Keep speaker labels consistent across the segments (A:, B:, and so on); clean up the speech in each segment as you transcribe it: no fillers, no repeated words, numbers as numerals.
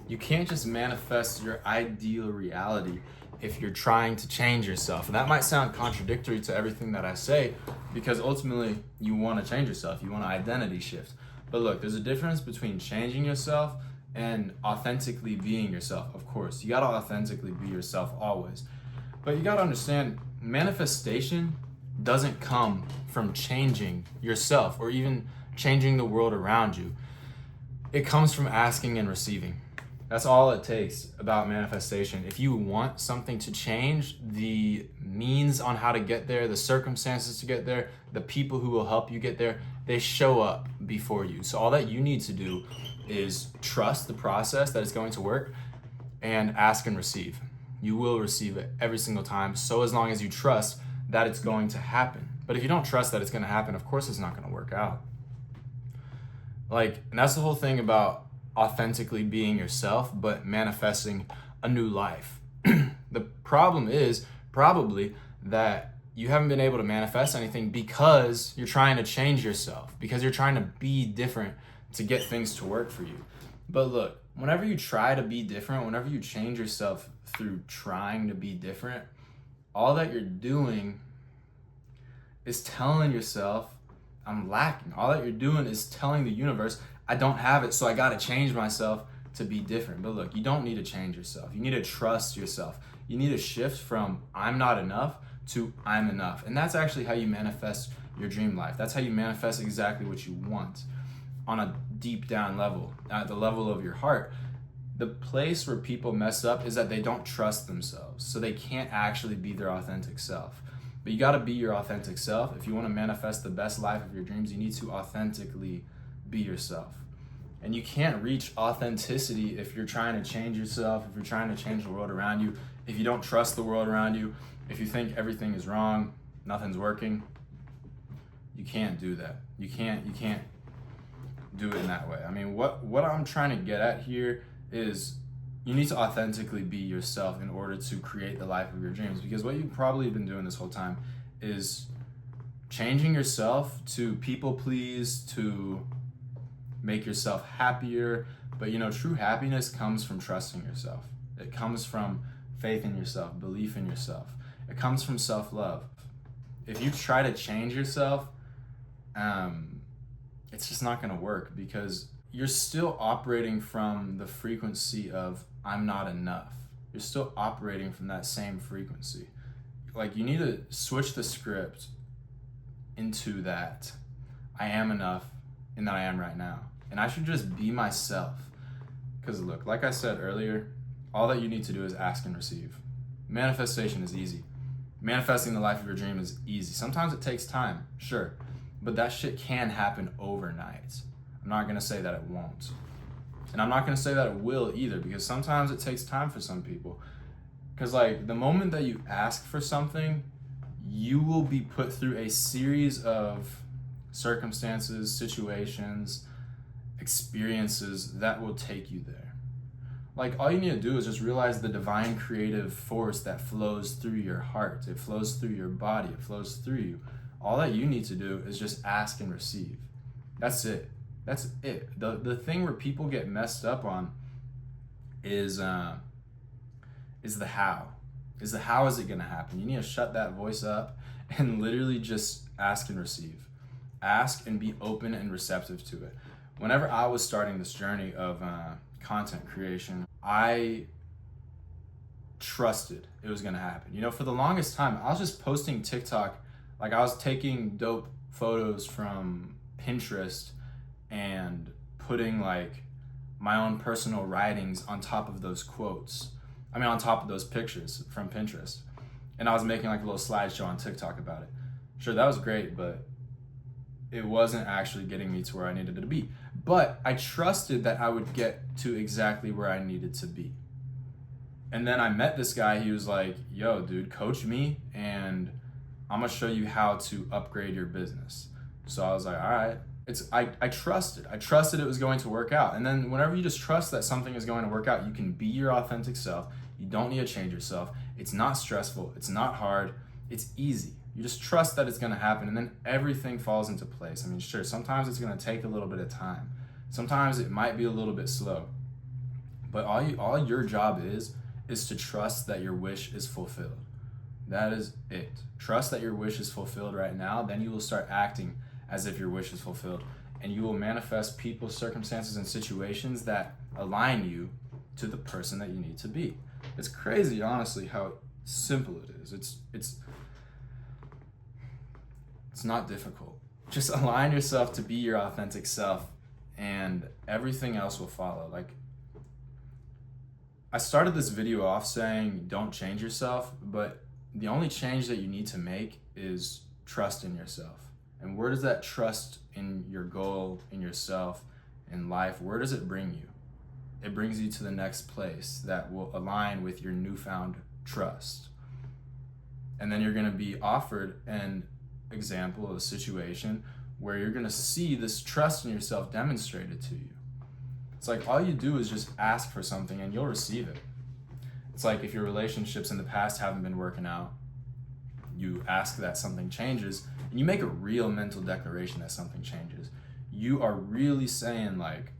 A: You can't just manifest your ideal reality if you're trying to change yourself. And that might sound contradictory to everything that I say, because ultimately you want to change yourself. You want to identity shift. But look, there's a difference between changing yourself and authentically being yourself. Of course, you got to authentically be yourself always. But you got to understand, manifestation doesn't come from changing yourself or even changing the world around you. It comes from asking and receiving. That's all it takes about manifestation. If you want something to change, the means on how to get there, the circumstances to get there, the people who will help you get there, they show up before you. So all that you need to do is trust the process that it's going to work and ask and receive. You will receive it every single time, so as long as you trust that it's going to happen. But if you don't trust that it's going to happen, of course it's not going to work out. And that's the whole thing about authentically being yourself, but manifesting a new life. The problem is probably that you haven't been able to manifest anything because you're trying to change yourself, because you're trying to be different to get things to work for you. But look, whenever you try to be different, whenever you change yourself through trying to be different, all that you're doing is telling yourself, I'm lacking. All that you're doing is telling the universe, I don't have it, so I gotta change myself to be different. But look, you don't need to change yourself. You need to trust yourself. You need to shift from I'm not enough to I'm enough. And that's actually how you manifest your dream life. That's how you manifest exactly what you want on a deep down level, at the level of your heart. The place where people mess up is that they don't trust themselves, so they can't actually be their authentic self. But you gotta be your authentic self. If you wanna manifest the best life of your dreams, you need to authentically be yourself. And you can't reach authenticity if you're trying to change yourself, if you're trying to change the world around you, if you don't trust the world around you, if you think everything is wrong, nothing's working. You can't do that. You can't do it in that way. I mean, what I'm trying to get at here is you need to authentically be yourself in order to create the life of your dreams. Because what you've probably been doing this whole time is changing yourself to people please, to make yourself happier. But true happiness comes from trusting yourself. It comes from faith in yourself, belief in yourself. It comes from self-love. If you try to change yourself, it's just not going to work, because you're still operating from the frequency of I'm not enough. You're still operating from that same frequency. You need to switch the script into that I am enough in that I am right now. And I should just be myself. Because look, like I said earlier, all that you need to do is ask and receive. Manifestation is easy. Manifesting the life of your dream is easy. Sometimes it takes time, sure. But that shit can happen overnight. I'm not going to say that it won't. And I'm not going to say that it will either, because sometimes it takes time for some people. Because the moment that you ask for something, you will be put through a series of circumstances, situations, experiences that will take you there. All you need to do is just realize the divine creative force that flows through your heart. It flows through your body. It flows through you. All that you need to do is just ask and receive. That's it. That's it. The thing where people get messed up on is the how. Is the how is it going to happen? You need to shut that voice up and literally just ask and receive. Ask and be open and receptive to it. Whenever I was starting this journey of content creation, I trusted it was going to happen. For the longest time, I was just posting TikTok. I was taking dope photos from Pinterest and putting my own personal writings on top of those quotes. On top of those pictures from Pinterest. And I was making a little slideshow on TikTok about it. Sure, that was great, but it wasn't actually getting me to where I needed to be. But I trusted that I would get to exactly where I needed to be. And then I met this guy. He was like, yo, dude, coach me and I'm gonna show you how to upgrade your business. So I was like, all right. I trusted it was going to work out. And then whenever you just trust that something is going to work out, you can be your authentic self. You don't need to change yourself. It's not stressful. It's not hard. It's easy. You just trust that it's going to happen, and then everything falls into place. Sure, sometimes it's going to take a little bit of time. Sometimes it might be a little bit slow. But all your job is to trust that your wish is fulfilled. That is it. Trust that your wish is fulfilled right now, then you will start acting as if your wish is fulfilled. And you will manifest people, circumstances, and situations that align you to the person that you need to be. It's crazy, honestly, how simple it is. It's not difficult. Just align yourself to be your authentic self, and everything else will follow. Like, I started this video off saying don't change yourself, but the only change that you need to make is trust in yourself. And where does that trust in your goal, in yourself, in life, where does it bring you? It brings you to the next place that will align with your newfound trust. And then you're going to be offered an example, a situation where you're going to see this trust in yourself demonstrated to you. It's like all you do is just ask for something and you'll receive it. It's like if your relationships in the past haven't been working out, you ask that something changes, and you make a real mental declaration that something changes. You are really saying, like,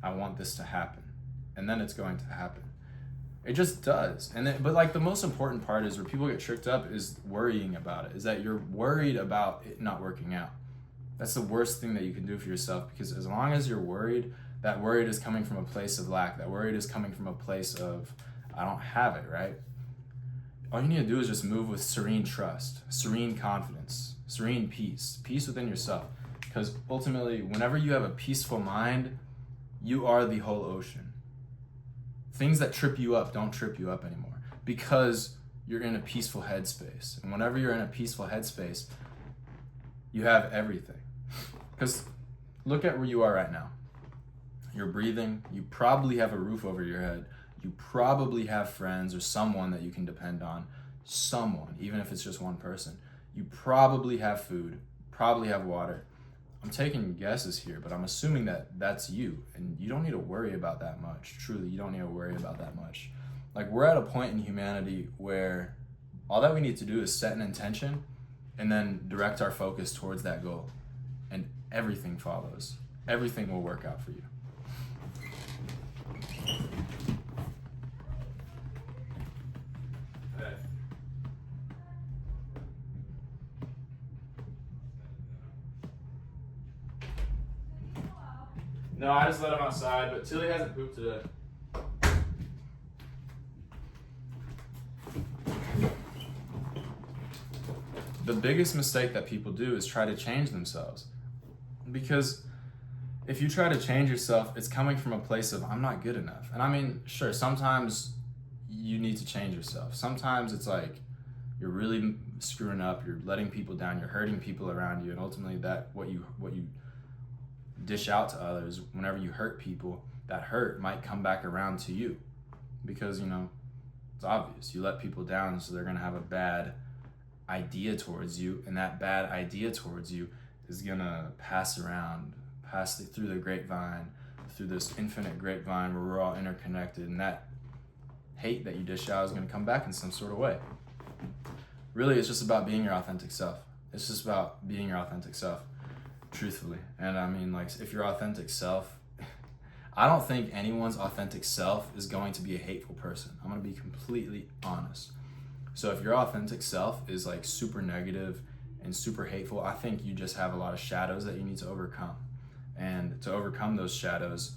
A: I want this to happen, and then it's going to happen. It just does. But like the most important part is where people get tricked up is worrying about it, is that you're worried about it not working out. That's the worst thing that you can do for yourself, because as long as you're worried, that worried is coming from a place of lack. That worried is coming from a place of, I don't have it, right? All you need to do is just move with serene trust, serene confidence, serene peace within yourself. Because ultimately, whenever you have a peaceful mind, you are the whole ocean. Things that trip you up don't trip you up anymore because you're in a peaceful headspace. And whenever you're in a peaceful headspace, you have everything. Because look at where you are right now. You're breathing. You probably have a roof over your head. You probably have friends or someone that you can depend on. Someone, even if it's just one person. You probably have food, probably have water. I'm taking guesses here, but I'm assuming that that's you, and you don't need to worry about that much. Truly, you don't need to worry about that much. Like, we're at a point in humanity where all that we need to do is set an intention and then direct our focus towards that goal, and everything follows. Everything will work out for you. No, I just let him outside, but Tilly hasn't pooped today. The biggest mistake that people do is try to change themselves. Because if you try to change yourself, it's coming from a place of, I'm not good enough. And I mean, sure, sometimes you need to change yourself. Sometimes it's like you're really screwing up, you're letting people down, you're hurting people around you, and ultimately that what you dish out to others, whenever you hurt people, that hurt might come back around to you, because it's obvious you let people down, so they're going to have a bad idea towards you, and that bad idea towards you is going to pass through the grapevine, through this infinite grapevine where we're all interconnected, and that hate that you dish out is going to come back in some sort of way. Really, it's just about being your authentic self. It's just about being your authentic self. Truthfully. And I mean, like, if your authentic self, I don't think anyone's authentic self is going to be a hateful person. I'm going to be completely honest. So if your authentic self is like super negative and super hateful, I think you just have a lot of shadows that you need to overcome. And to overcome those shadows,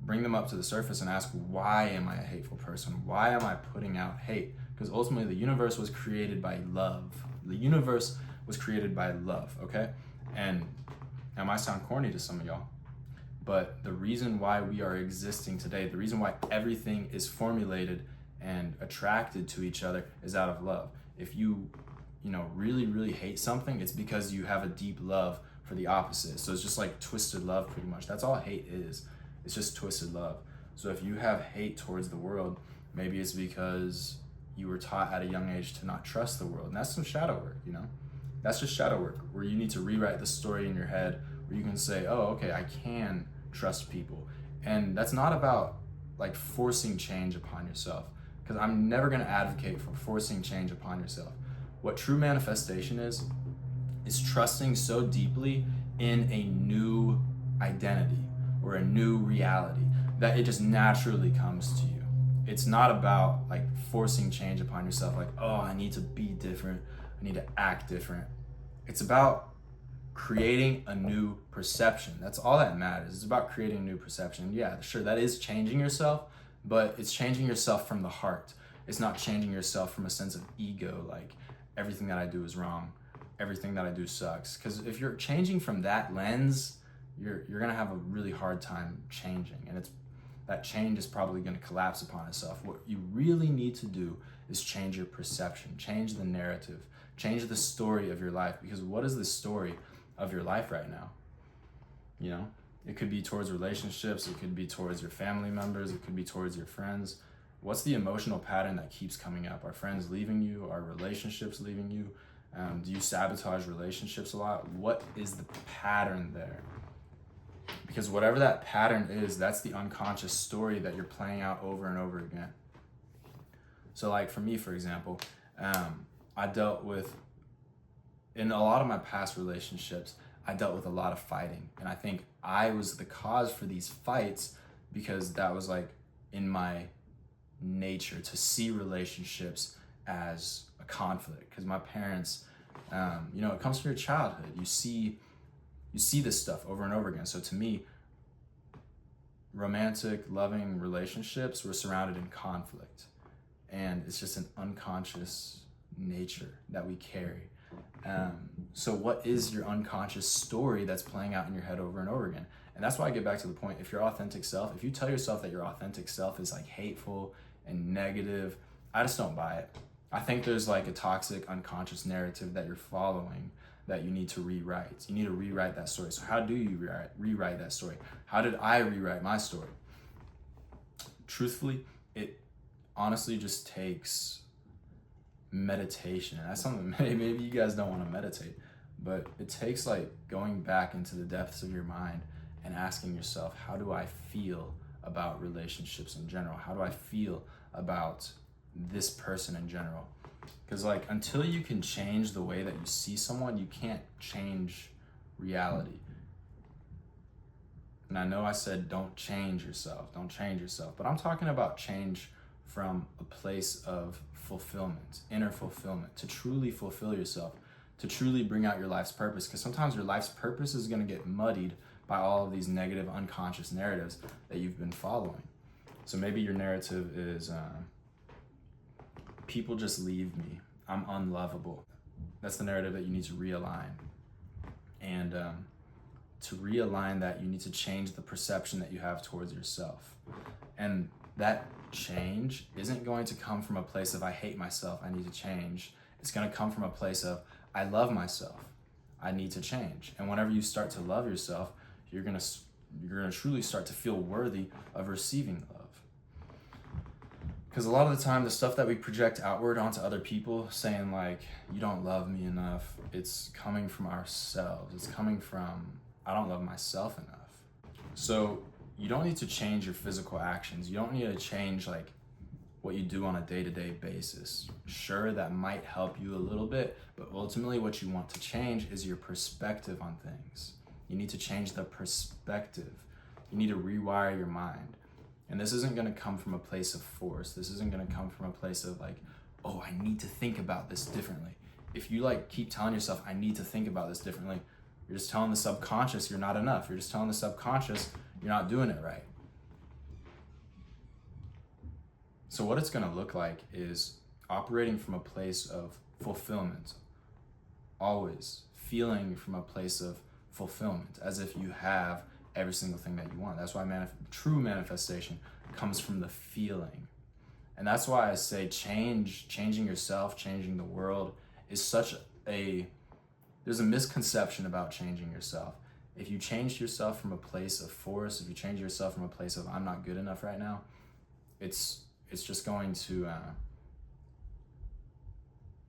A: bring them up to the surface and ask, why am I a hateful person? Why am I putting out hate? Because ultimately the universe was created by love. The universe was created by love, okay? And that might sound corny to some of y'all, but the reason why we are existing today, the reason why everything is formulated and attracted to each other is out of love. If you really, really hate something, it's because you have a deep love for the opposite. So it's just like twisted love, pretty much. That's all hate is. It's just twisted love. So if you have hate towards the world, maybe it's because you were taught at a young age to not trust the world. And that's some shadow work, That's just shadow work, where you need to rewrite the story in your head, where you can say, oh, okay, I can trust people. And that's not about like forcing change upon yourself, because I'm never going to advocate for forcing change upon yourself. What true manifestation is trusting so deeply in a new identity or a new reality, that it just naturally comes to you. It's not about like forcing change upon yourself, like, oh, I need to be different, I need to act different. It's about creating a new perception. That's all that matters. It's about creating a new perception. Yeah, sure, that is changing yourself, but it's changing yourself from the heart. It's not changing yourself from a sense of ego, like everything that I do is wrong, everything that I do sucks. Because if you're changing from that lens, you're gonna have a really hard time changing, and that change is probably gonna collapse upon itself. What you really need to do is change your perception, change the narrative, change the story of your life. Because what is the story of your life right now? You know, it could be towards relationships, it could be towards your family members, it could be towards your friends. What's the emotional pattern that keeps coming up? Are friends leaving you? Are relationships leaving you? Do you sabotage relationships a lot? What is the pattern there? Because whatever that pattern is, that's the unconscious story that you're playing out over and over again. So like for me, for example, I dealt with, in a lot of my past relationships, I dealt with a lot of fighting. And I think I was the cause for these fights because that was like in my nature to see relationships as a conflict. Because my parents, it comes from your childhood. You see this stuff over and over again. So to me, romantic, loving relationships were surrounded in conflict. And it's just an unconscious nature that we carry. So what is your unconscious story that's playing out in your head over and over again? And that's why I get back to the point, if your authentic self, if you tell yourself that your authentic self is like hateful and negative, I just don't buy it. I think there's like a toxic unconscious narrative that you're following that you need to rewrite. You need to rewrite that story. So how do you rewrite that story? How did I rewrite my story? Truthfully, it honestly just takes meditation. And that's something maybe you guys don't want to meditate, but it takes like going back into the depths of your mind and asking yourself, how do I feel about relationships in general? How do I feel about this person in general? Because like until you can change the way that you see someone, you can't change reality. And I know I said don't change yourself, but I'm talking about change from a place of fulfillment, inner fulfillment, to truly fulfill yourself, to truly bring out your life's purpose. Because sometimes your life's purpose is going to get muddied by all of these negative unconscious narratives that you've been following. So maybe your narrative is, people just leave me, I'm unlovable. That's the narrative that you need to realign. And to realign that, you need to change the perception that you have towards yourself. And that change isn't going to come from a place of I hate myself, I need to change. It's going to come from a place of I love myself, I need to change. And whenever you start to love yourself, you're going to truly start to feel worthy of receiving love. Because a lot of the time, the stuff that we project outward onto other people, saying like, you don't love me enough, it's coming from ourselves. It's coming from, I don't love myself enough. So you don't need to change your physical actions. You don't need to change like what you do on a day-to-day basis. Sure, that might help you a little bit, but ultimately what you want to change is your perspective on things. You need to change the perspective. You need to rewire your mind. And this isn't going to come from a place of force. This isn't going to come from a place of like, oh, I need to think about this differently. If you like keep telling yourself, I need to think about this differently, you're just telling the subconscious you're not enough. You're just telling the subconscious you're not doing it right. So what it's going to look like is operating from a place of fulfillment. Always feeling from a place of fulfillment, as if you have every single thing that you want. That's why true manifestation comes from the feeling. And that's why I say changing yourself, changing the world is there's a misconception about changing yourself. If you change yourself from a place of force, if you change yourself from a place of I'm not good enough right now, it's just going to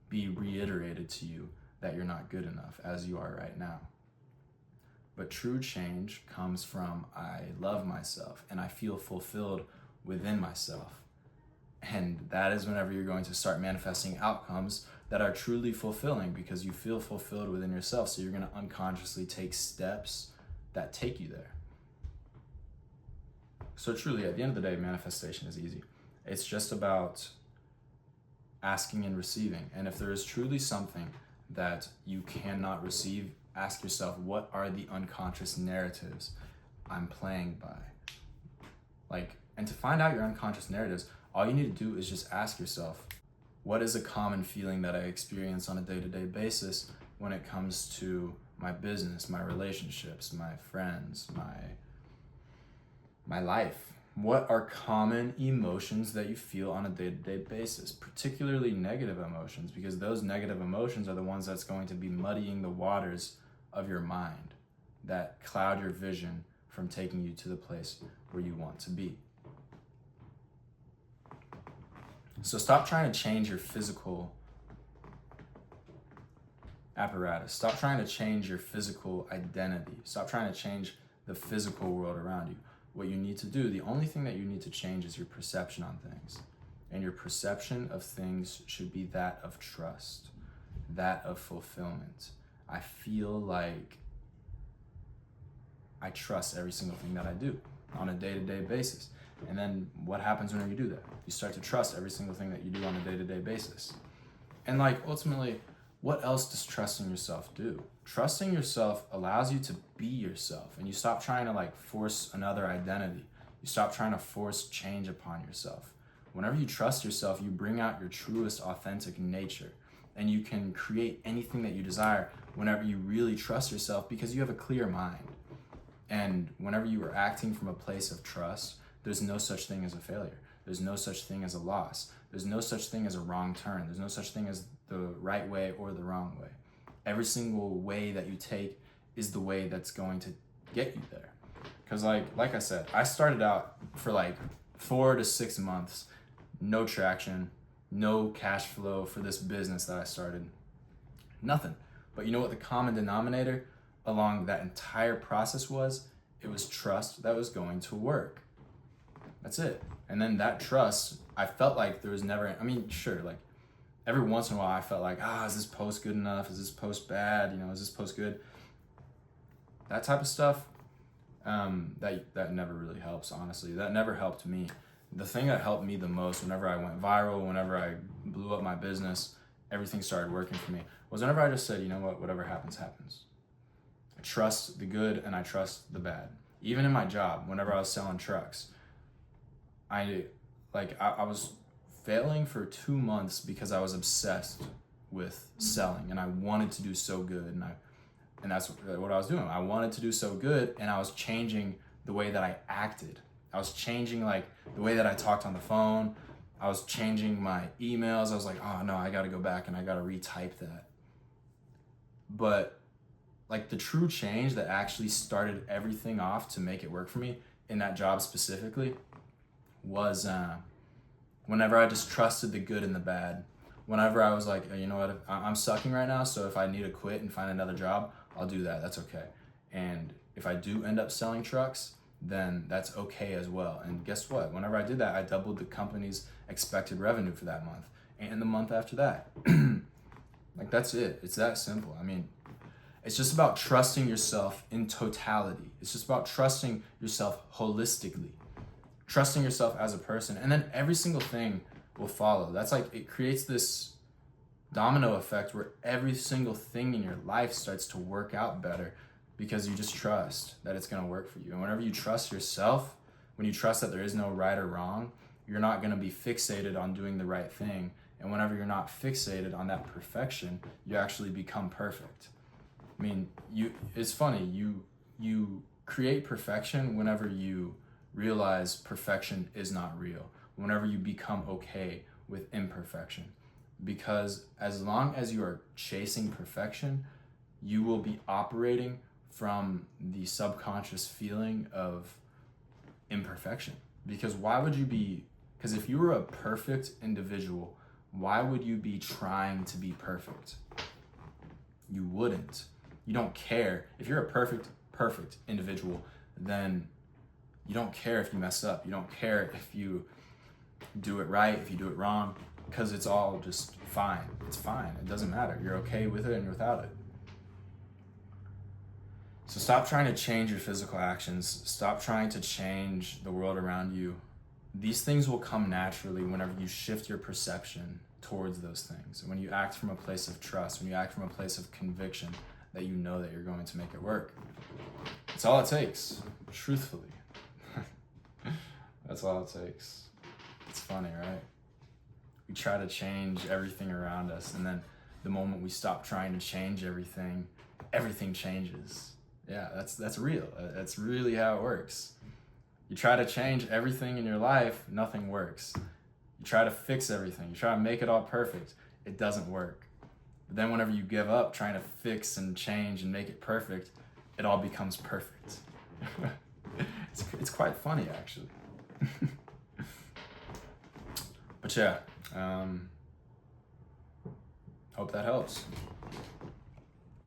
A: be reiterated to you that you're not good enough as you are right now. But true change comes from I love myself and I feel fulfilled within myself. And that is whenever you're going to start manifesting outcomes that are truly fulfilling, because you feel fulfilled within yourself. So you're going to unconsciously take steps that take you there. So truly, at the end of the day, manifestation is easy. It's just about asking and receiving. And if there is truly something that you cannot receive, ask yourself, what are the unconscious narratives I'm playing by? And to find out your unconscious narratives, all you need to do is just ask yourself, what is a common feeling that I experience on a day-to-day basis when it comes to my business, my relationships, my friends, my life? What are common emotions that you feel on a day-to-day basis, particularly negative emotions, because those negative emotions are the ones that's going to be muddying the waters of your mind that cloud your vision from taking you to the place where you want to be. So stop trying to change your physical apparatus. Stop trying to change your physical identity. Stop trying to change the physical world around you. What you need to do, the only thing that you need to change is your perception on things. And your perception of things should be that of trust, that of fulfillment. I feel like I trust every single thing that I do on a day-to-day basis. And then what happens when you do that? You start to trust every single thing that you do on a day-to-day basis. And ultimately, what else does trusting yourself do? Trusting yourself allows you to be yourself, and you stop trying to force another identity. You stop trying to force change upon yourself. Whenever you trust yourself, you bring out your truest, authentic nature, and you can create anything that you desire whenever you really trust yourself, because you have a clear mind. And whenever you are acting from a place of trust, there's no such thing as a failure. There's no such thing as a loss. There's no such thing as a wrong turn. There's no such thing as the right way or the wrong way. Every single way that you take is the way that's going to get you there. Because like I said, I started out for 4 to 6 months, no traction, no cash flow for this business that I started, nothing. But you know what the common denominator along that entire process was? It was trust that was going to work. That's it. And then that trust, I felt like there was never, sure, every once in a while I felt like, is this post good enough? Is this post bad? Is this post good? That type of stuff, that never really helps, honestly. That never helped me. The thing that helped me the most whenever I went viral, whenever I blew up my business, everything started working for me, was whenever I just said, you know what, whatever happens, happens. I trust the good and I trust the bad. Even in my job, whenever I was selling trucks, I was failing for 2 months because I was obsessed with selling and I wanted to do so good, and that's what I was doing. I wanted to do so good, and I was changing the way that I acted. I was changing the way that I talked on the phone. I was changing my emails. I was like, oh no, I got to go back and I got to retype that. But the true change that actually started everything off to make it work for me in that job specifically was whenever I just trusted the good and the bad. Whenever I was like, you know what, I'm sucking right now, so if I need to quit and find another job, I'll do that. That's okay. And if I do end up selling trucks, then that's okay as well. And guess what? Whenever I did that, I doubled the company's expected revenue for that month and the month after that. That's it. It's that simple. It's just about trusting yourself in totality. It's just about trusting yourself holistically, trusting yourself as a person, and then every single thing will follow. That's it creates this domino effect where every single thing in your life starts to work out better because you just trust that it's going to work for you. And whenever you trust yourself, when you trust that there is no right or wrong, you're not going to be fixated on doing the right thing. And whenever you're not fixated on that perfection, you actually become perfect. It's funny, you create perfection whenever you realize perfection is not real, whenever you become okay with imperfection. Because as long as you are chasing perfection, you will be operating from the subconscious feeling of imperfection. Because if you were a perfect individual, why would you be trying to be perfect? You wouldn't. You don't care. If you're a perfect individual, then you don't care if you mess up. You don't care if you do it right, if you do it wrong, because it's all just fine. It's fine. It doesn't matter. You're okay with it and without it. So stop trying to change your physical actions. Stop trying to change the world around you. These things will come naturally whenever you shift your perception towards those things. When you act from a place of trust, when you act from a place of conviction that you know that you're going to make it work. That's all it takes, truthfully. That's all it takes. It's funny, right? We try to change everything around us, and then the moment we stop trying to change everything, everything changes. Yeah, that's real. That's really how it works. You try to change everything in your life, nothing works. You try to fix everything. You try to make it all perfect. It doesn't work. But then whenever you give up trying to fix and change and make it perfect, it all becomes perfect. It's quite funny, actually. But yeah, hope that helps.